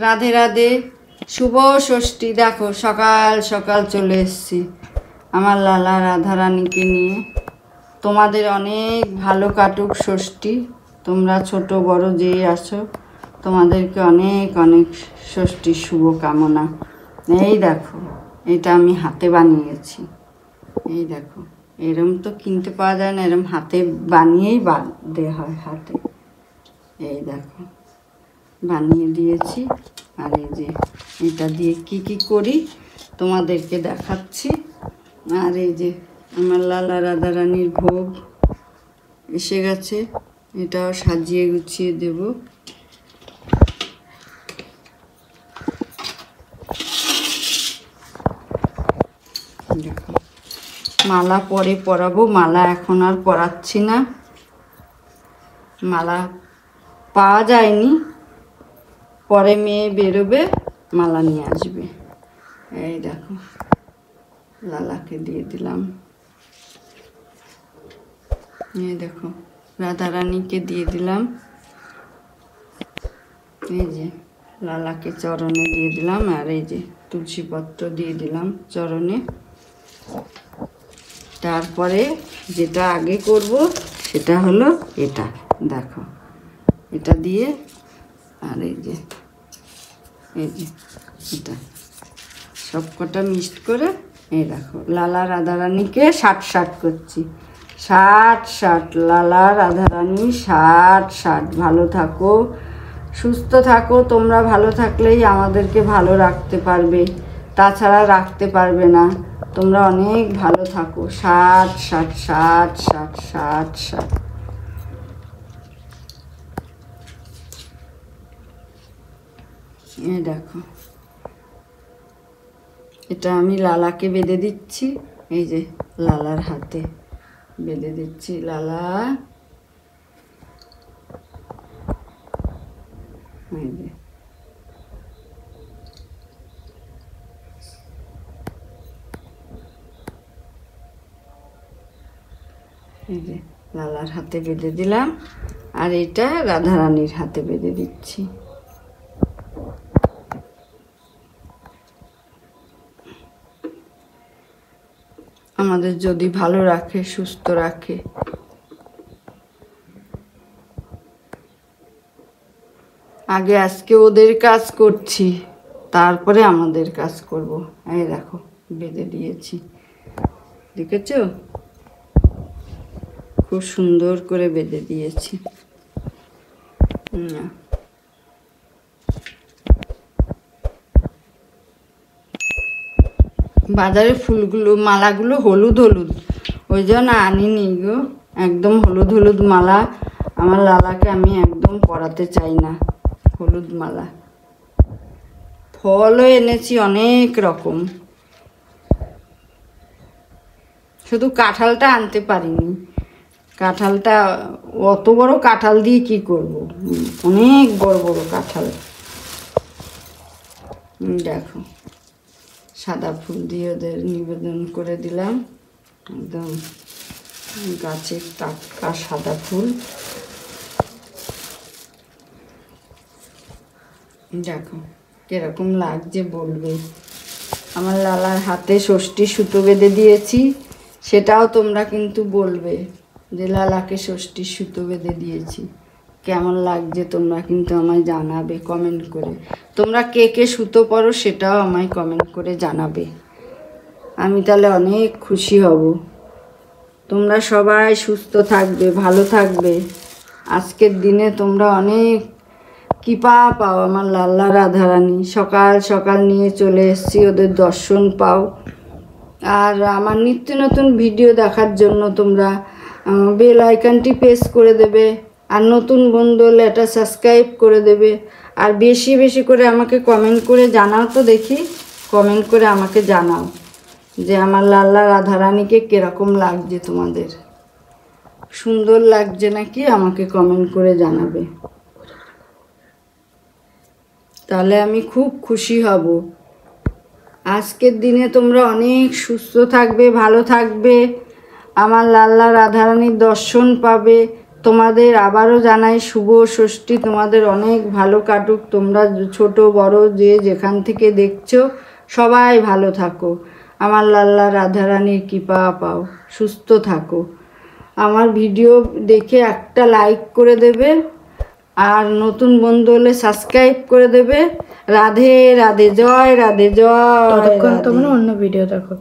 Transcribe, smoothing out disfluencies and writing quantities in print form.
রাধে রাধে, শুভ ষষ্ঠী। দেখো সকাল সকাল চলে এসেছি আমার লালা রাধারানীকে নিয়ে। তোমাদের অনেক ভালো কাটুক ষষ্ঠী। তোমরা ছোট বড় যেই আসো, তোমাদেরকে অনেক অনেক ষষ্ঠীর শুভকামনা। এই দেখো, এটা আমি হাতে বানিয়েছি। এই দেখো, এরম তো কিনতে পাওয়া যায় না, এরম হাতে বানিয়েই বাঁধতে হয় হাতে। এই দেখো, বানিয়ে দিয়েছি। আর এই যে এটা দিয়ে কি কি করি তোমাদেরকে দেখাচ্ছি। আর এই যে আমার লালা রাধারানীর ভোগ এসে গেছে, এটাও সাজিয়ে গুছিয়ে দেব। দেখো, মালা পরে পরাবো, মালা এখন আর পরাচ্ছি না, মালা পাওয়া যায়নি। পরে মেয়ে বেরোবে, মালা নিয়ে আসবে। এই দেখো, লালাকে দিয়ে দিলাম। এই দেখো, রাধারানীকে দিয়ে দিলাম। এই যে লালাকে চরণে দিয়ে দিলাম। আর এই যে তুলসীপত্র দিয়ে দিলাম চরণে। তারপরে যেটা আগে করব সেটা হলো এটা। দেখো, এটা দিয়ে, আর এই যে এটা সব কটা মিক্সড করে, এই দেখো লালা রাধারানীকে 60 করছি। 60 লালা রাধারানী 60। ভালো থাকো, সুস্থ থাকো। তোমরা ভালো থাকলেই আমাদেরকে ভালো রাখতে পারবে, তাছাড়া রাখতে পারবে না। তোমরা অনেক ভালো থাকো। 60। এই দেখো, এটা আমি লালাকে বেঁধে দিচ্ছি। এই যে লালার হাতে বেঁধে দিচ্ছি। লালা, এই যে লালার হাতে বেঁধে দিলাম। আর এটা রাধারানীর হাতে বেঁধে দিচ্ছি। আমাদের যদি ভালো রাখে, সুস্থ রাখে। আগে আজকে ওদের কাজ করছি, তারপরে আমাদের কাজ করব। এই দেখো, বেঁধে দিয়েছি, দেখেছো? খুব সুন্দর করে বেঁধে দিয়েছি। বাজারে ফুলগুলো, মালাগুলো হলুদ হলুদ, ওই জন্য আনিনি গো। একদম হলুদ হলুদ মালা আমার লালাকে আমি একদম পরাতে চাই না, হলুদ মালা। ফলও এনেছি অনেক রকম, শুধু কাঁঠালটা আনতে পারিনি। কাঁঠালটা, অত বড় কাঁঠাল দিয়ে কি করব, অনেক বড় বড় কাঁঠাল। দেখো, সাদা ফুল দিয়ে ওদের নিবেদন করে দিলাম। একদম গাছের টাটকা সাদা ফুল। দেখো কিরকম লাগছে বলবে। আমার লালার হাতে ষষ্ঠী সুতো বেঁধে দিয়েছি, সেটাও তোমরা কিন্তু বলবে যে লালাকে ষষ্ঠীর সুতো বেঁধে দিয়েছি। কেমন লাগছে তোমরা কিন্তু আমায় জানাবে কমেন্ট করে। তোমরা কে কে সুতো পরো সেটাও আমায় কমেন্ট করে জানাবে, আমি তাহলে অনেক খুশি হব। তোমরা সবাই সুস্থ থাকবে, ভালো থাকবে। আজকের দিনে তোমরা অনেক কৃপা পাও আমার লালা রাধারানী। সকাল সকাল নিয়ে চলে এসেছি, ওদের দর্শন পাও। আর আমার নিত্য নতুন ভিডিও দেখার জন্য তোমরা বেল আইকনটি প্রেস করে দেবে। আর নতুন বন্ধু হলে এটা সাবস্ক্রাইব করে দেবে। আর বেশি বেশি করে আমাকে কমেন্ট করে জানাও তো দেখি। কমেন্ট করে আমাকে জানাও যে আমার লালা রাধারানীকে কীরকম লাগছে তোমাদের। সুন্দর লাগছে নাকি আমাকে কমেন্ট করে জানাবে, তাহলে আমি খুব খুশি হব। আজকের দিনে তোমরা অনেক সুস্থ থাকবে, ভালো থাকবে, আমার লালা রাধারানীর দর্শন পাবে। তোমাদের আবারও জানাই শুভ ষষ্ঠী, তোমাদের অনেক ভালো কাটুক। তোমরা ছোট বড় যে যেখান থেকে দেখছো সবাই ভালো থাকো, আমার লাল্লা রাধারানীর কৃপা পাও, সুস্থ থাকো। আমার ভিডিও দেখে একটা লাইক করে দেবে, আর নতুন বন্ধু হলে সাবস্ক্রাইব করে দেবে। রাধে রাধে, জয় রাধে, জয় ততক্ষণ রাধে। তোমরা অন্য ভিডিও দেখো।